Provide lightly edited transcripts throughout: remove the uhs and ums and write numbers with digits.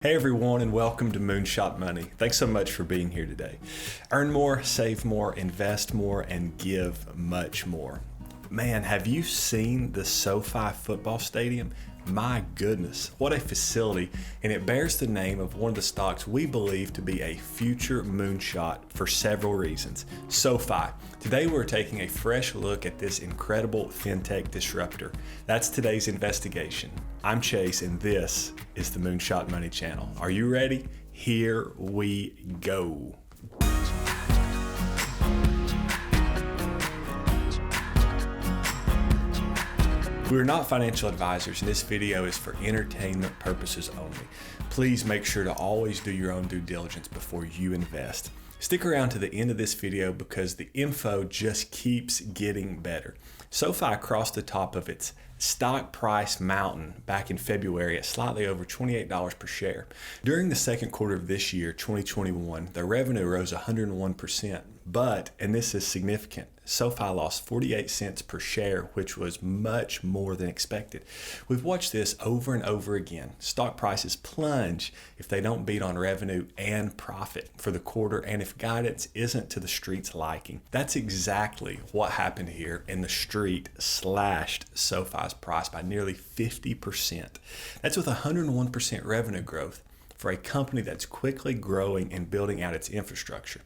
Hey everyone, and welcome to MoonShot Money. Thanks so much for being here today. Earn more, save more, invest more, and give much more. Man, have you seen the SOFI football stadium? My goodness, what a facility, and it bears the name of one of the stocks we believe to be a future moonshot for several reasons. SOFI. Today we're taking a fresh look at this incredible fintech disruptor. That's today's investigation. I'm Chase, and this is the MoonShot Money channel. Are you ready? Here we go. We are not financial advisors, and this video is for entertainment purposes only. Please make sure to always do your own due diligence before you invest. Stick around to the end of this video because the info just keeps getting better. SOFI crossed the top of its stock price mountain back in February at slightly over $28 per share. During the second quarter of this year, 2021, their revenue rose 101%. But, and this is significant, SOFI lost 48 cents per share, which was much more than expected. We've watched this over and over again. Stock prices plunge if they don't beat on revenue and profit for the quarter, and if guidance isn't to the street's liking. That's exactly what happened here, and the street slashed SOFI's price by nearly 50%. That's with 101% revenue growth for a company that's quickly growing and building out its infrastructure.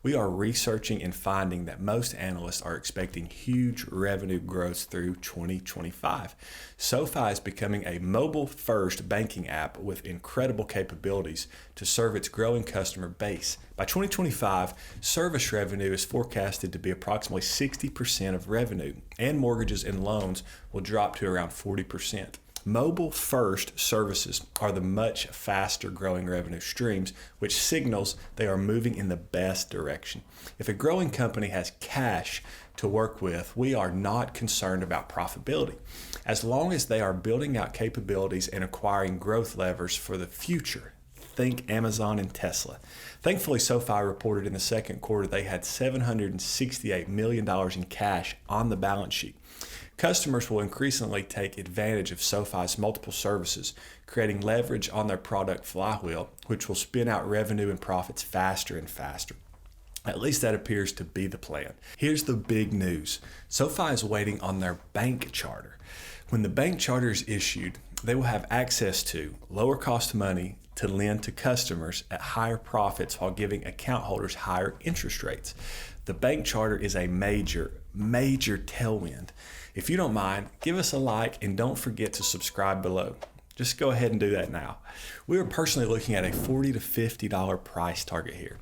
We are researching and finding that most analysts are expecting huge revenue growth through 2025. SOFI is becoming a mobile-first banking app with incredible capabilities to serve its growing customer base. By 2025, service revenue is forecasted to be approximately 60% of revenue, and mortgages and loans will drop to around 40%. Mobile-first services are the much faster growing revenue streams, which signals they are moving in the best direction. If a growing company has cash to work with, we are not concerned about profitability, as long as they are building out capabilities and acquiring growth levers for the future. Think Amazon and Tesla. Thankfully, SOFI reported in the second quarter they had $768 million in cash on the balance sheet. Customers will increasingly take advantage of SOFI's multiple services, creating leverage on their product flywheel, which will spin out revenue and profits faster and faster. At least that appears to be the plan. Here's the big news. SOFI is waiting on their bank charter. When the bank charter is issued, they will have access to lower cost money to lend to customers at higher profits while giving account holders higher interest rates. The bank charter is a major tailwind. If you don't mind, give us a like and don't forget to subscribe below. Just go ahead and do that now. We are personally looking at a $40 to $50 price target here.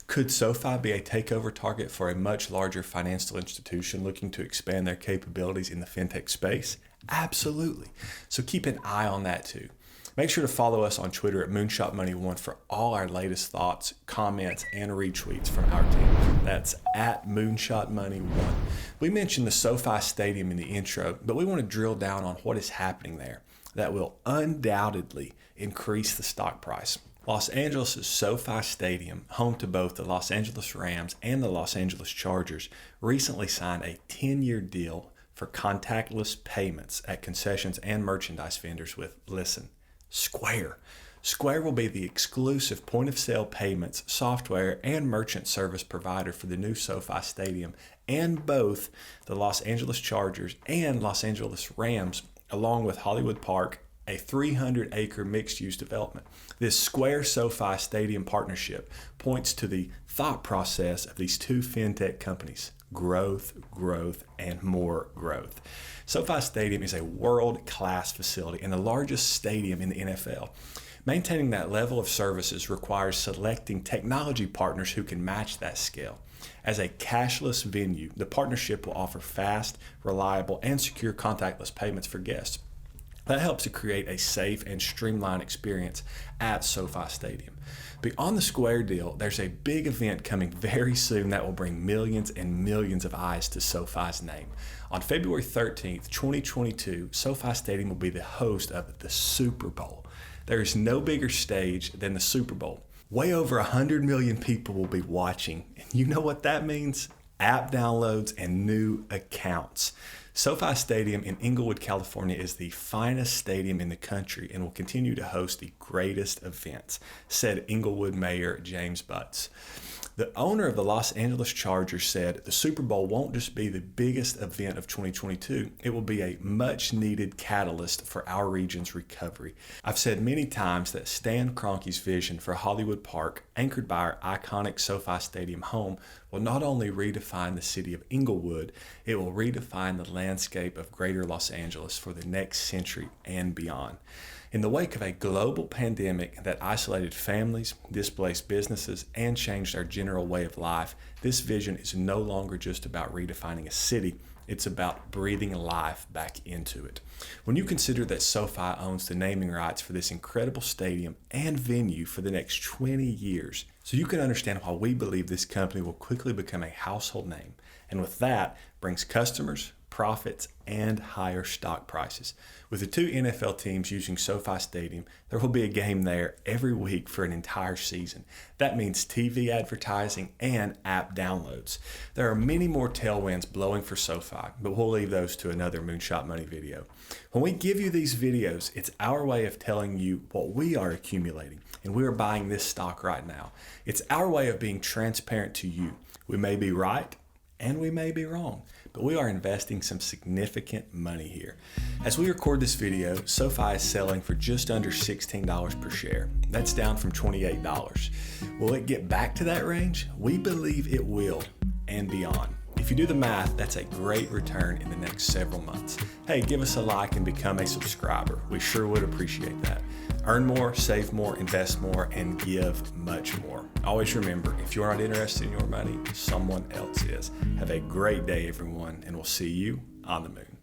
Could SOFI be a takeover target for a much larger financial institution looking to expand their capabilities in the fintech space? Absolutely. So keep an eye on that too. Make sure to follow us on Twitter at MoonShotMoney1 for all our latest thoughts, comments, and retweets from our team. That's at MoonShotMoney1. We mentioned the SOFI Stadium in the intro, but we want to drill down on what is happening there that will undoubtedly increase the stock price. Los Angeles' SOFI Stadium, home to both the Los Angeles Rams and the Los Angeles Chargers, recently signed a 10-year deal for contactless payments at concessions and merchandise vendors with, listen, Square. Square will be the exclusive point-of-sale payments, software, and merchant service provider for the new SoFi Stadium and both the Los Angeles Chargers and Los Angeles Rams, along with Hollywood Park, a 300-acre mixed-use development. This Square SoFi Stadium partnership points to the thought process of these two fintech companies. Growth, and more growth. SoFi Stadium is a world-class facility and the largest stadium in the NFL. Maintaining that level of services requires selecting technology partners who can match that scale. As a cashless venue, the partnership will offer fast, reliable, and secure contactless payments for guests. That helps to create a safe and streamlined experience at SoFi Stadium. Beyond the Square deal, there's a big event coming very soon that will bring millions and millions of eyes to SoFi's name. On February 13th, 2022, SoFi Stadium will be the host of the Super Bowl. There is no bigger stage than the Super Bowl. Way over 100 million people will be watching. And you know what that means? App downloads and new accounts. SoFi Stadium in Inglewood, California is the finest stadium in the country and will continue to host the greatest events, said Inglewood Mayor James Butts. The owner of the Los Angeles Chargers said the Super Bowl won't just be the biggest event of 2022, it will be a much needed catalyst for our region's recovery. I've said many times that Stan Kroenke's vision for Hollywood Park, anchored by our iconic SoFi Stadium home, will not only redefine the city of Inglewood, it will redefine the landscape of greater Los Angeles for the next century and beyond. In the wake of a global pandemic that isolated families, displaced businesses, and changed our general way of life, this vision is no longer just about redefining a city, it's about breathing life back into it. When you consider that SoFi owns the naming rights for this incredible stadium and venue for the next 20 years, so you can understand why we believe this company will quickly become a household name. And with that, brings customers, profits, and higher stock prices. With the two NFL teams using SoFi Stadium, there will be a game there every week for an entire season. That means TV advertising and app downloads. There are many more tailwinds blowing for SoFi, but we'll leave those to another MoonShot Money video. When we give you these videos, it's our way of telling you what we are accumulating, and we are buying this stock right now. It's our way of being transparent to you. We may be right, and we may be wrong, but we are investing some significant money here. As we record this video, SoFi is selling for just under $16 per share. That's down from $28. Will it get back to that range? We believe it will, and beyond. If you do the math, that's a great return in the next several months. Hey, give us a like and become a subscriber. We sure would appreciate that. Earn more, save more, invest more, and give much more. Always remember, if you're not interested in your money, someone else is. Have a great day, everyone, and we'll see you on the moon.